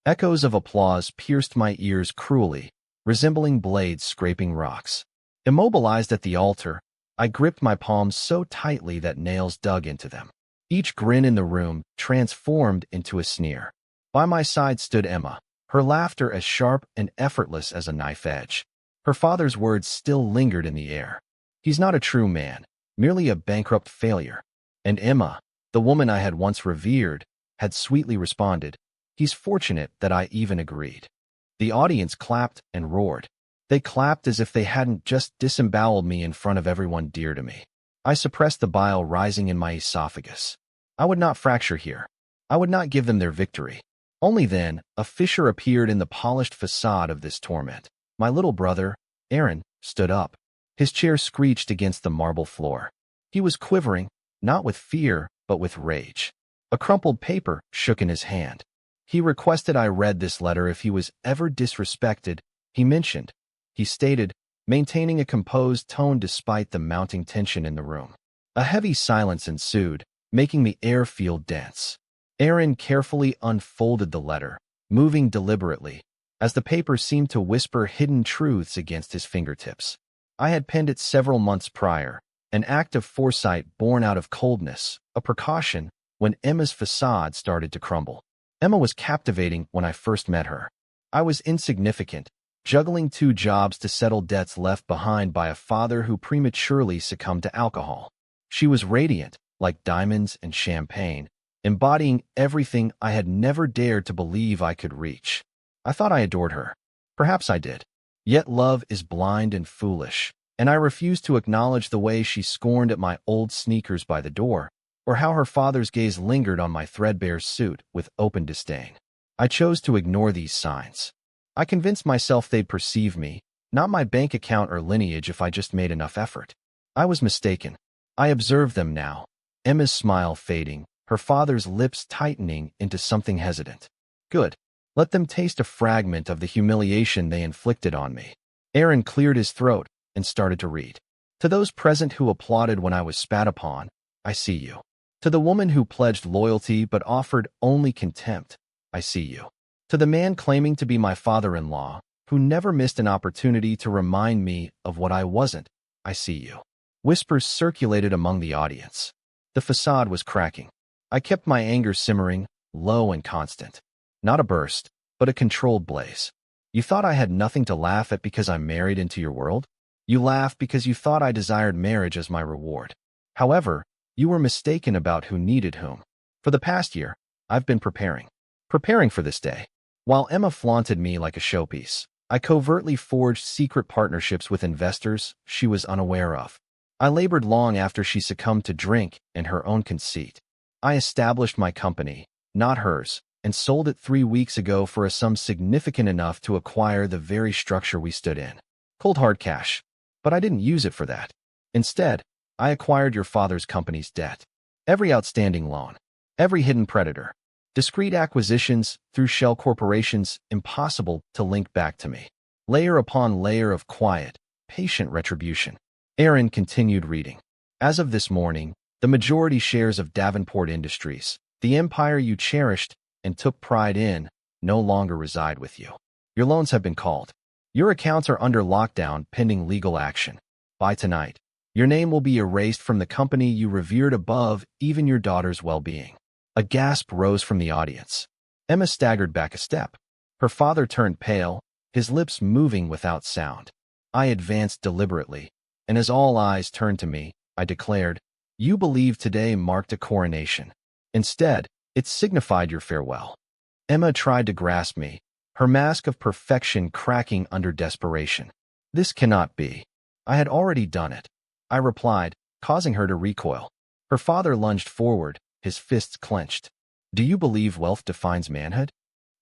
Echoes of applause pierced my ears cruelly, resembling blades scraping rocks. Immobilized at the altar, I gripped my palms so tightly that nails dug into them. Each grin in the room transformed into a sneer. By my side stood Emma, her laughter as sharp and effortless as a knife edge. Her father's words still lingered in the air. He's not a true man, merely a bankrupt failure. And Emma, the woman I had once revered, had sweetly responded, he's fortunate that I even agreed. The audience clapped and roared. They clapped as if they hadn't just disemboweled me in front of everyone dear to me. I suppressed the bile rising in my esophagus. I would not fracture here. I would not give them their victory. Only then, a fissure appeared in the polished facade of this torment. My little brother, Aaron, stood up. His chair screeched against the marble floor. He was quivering, not with fear, but with rage. A crumpled paper shook in his hand. He requested I read this letter if he was ever disrespected. He stated, maintaining a composed tone despite the mounting tension in the room. A heavy silence ensued, making the air feel dense. Aaron carefully unfolded the letter, moving deliberately, as the paper seemed to whisper hidden truths against his fingertips. I had penned it several months prior, an act of foresight born out of coldness, a precaution when Emma's facade started to crumble. Emma was captivating when I first met her. I was insignificant, juggling 2 jobs to settle debts left behind by a father who prematurely succumbed to alcohol. She was radiant, like diamonds and champagne, embodying everything I had never dared to believe I could reach. I thought I adored her. Perhaps I did. Yet love is blind and foolish, and I refused to acknowledge the way she scorned at my old sneakers by the door, or how her father's gaze lingered on my threadbare suit with open disdain. I chose to ignore these signs. I convinced myself they'd perceive me, not my bank account or lineage if I just made enough effort. I was mistaken. I observed them now, Emma's smile fading, her father's lips tightening into something hesitant. Good. Let them taste a fragment of the humiliation they inflicted on me. Aaron cleared his throat and started to read. To those present who applauded when I was spat upon, I see you. To the woman who pledged loyalty but offered only contempt, I see you. To the man claiming to be my father-in-law, who never missed an opportunity to remind me of what I wasn't, I see you. Whispers circulated among the audience. The facade was cracking. I kept my anger simmering, low and constant. Not a burst, but a controlled blaze. You thought I had nothing to laugh at because I'm married into your world? You laughed because you thought I desired marriage as my reward. However, you were mistaken about who needed whom. For the past year, I've been preparing for this day. While Emma flaunted me like a showpiece, I covertly forged secret partnerships with investors she was unaware of. I labored long after she succumbed to drink and her own conceit. I established my company, not hers, and sold it 3 weeks ago for a sum significant enough to acquire the very structure we stood in. Cold hard cash. But I didn't use it for that. Instead, I acquired your father's company's debt. Every outstanding loan. Every hidden predator. Discrete acquisitions through shell corporations impossible to link back to me. Layer upon layer of quiet, patient retribution. Aaron continued reading. As of this morning, the majority shares of Davenport Industries, the empire you cherished and took pride in, no longer reside with you. Your loans have been called. Your accounts are under lockdown pending legal action. By tonight, your name will be erased from the company you revered above even your daughter's well-being. A gasp rose from the audience. Emma staggered back a step. Her father turned pale, his lips moving without sound. I advanced deliberately, and as all eyes turned to me, I declared, "You believe today marked a coronation. Instead, it signified your farewell." Emma tried to grasp me, her mask of perfection cracking under desperation. "This cannot be. I had already done it," I replied, causing her to recoil. Her father lunged forward, his fists clenched. "Do you believe wealth defines manhood?"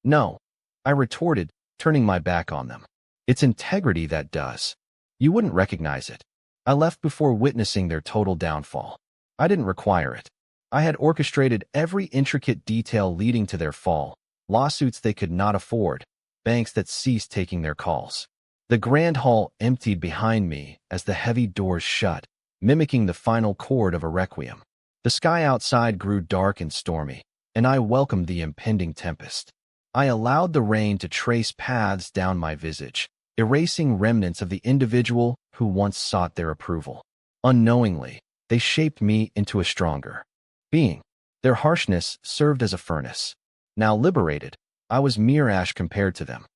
"No," I retorted, turning my back on them. "It's integrity that does. You wouldn't recognize it. I left before witnessing their total downfall. I didn't require it. I had orchestrated every intricate detail leading to their fall, lawsuits they could not afford, banks that ceased taking their calls. The grand hall emptied behind me as the heavy doors shut, mimicking the final chord of a requiem. The sky outside grew dark and stormy, and I welcomed the impending tempest. I allowed the rain to trace paths down my visage, erasing remnants of the individual who once sought their approval. Unknowingly, they shaped me into a stronger being. Their harshness served as a furnace. Now liberated, I was mere ash compared to them.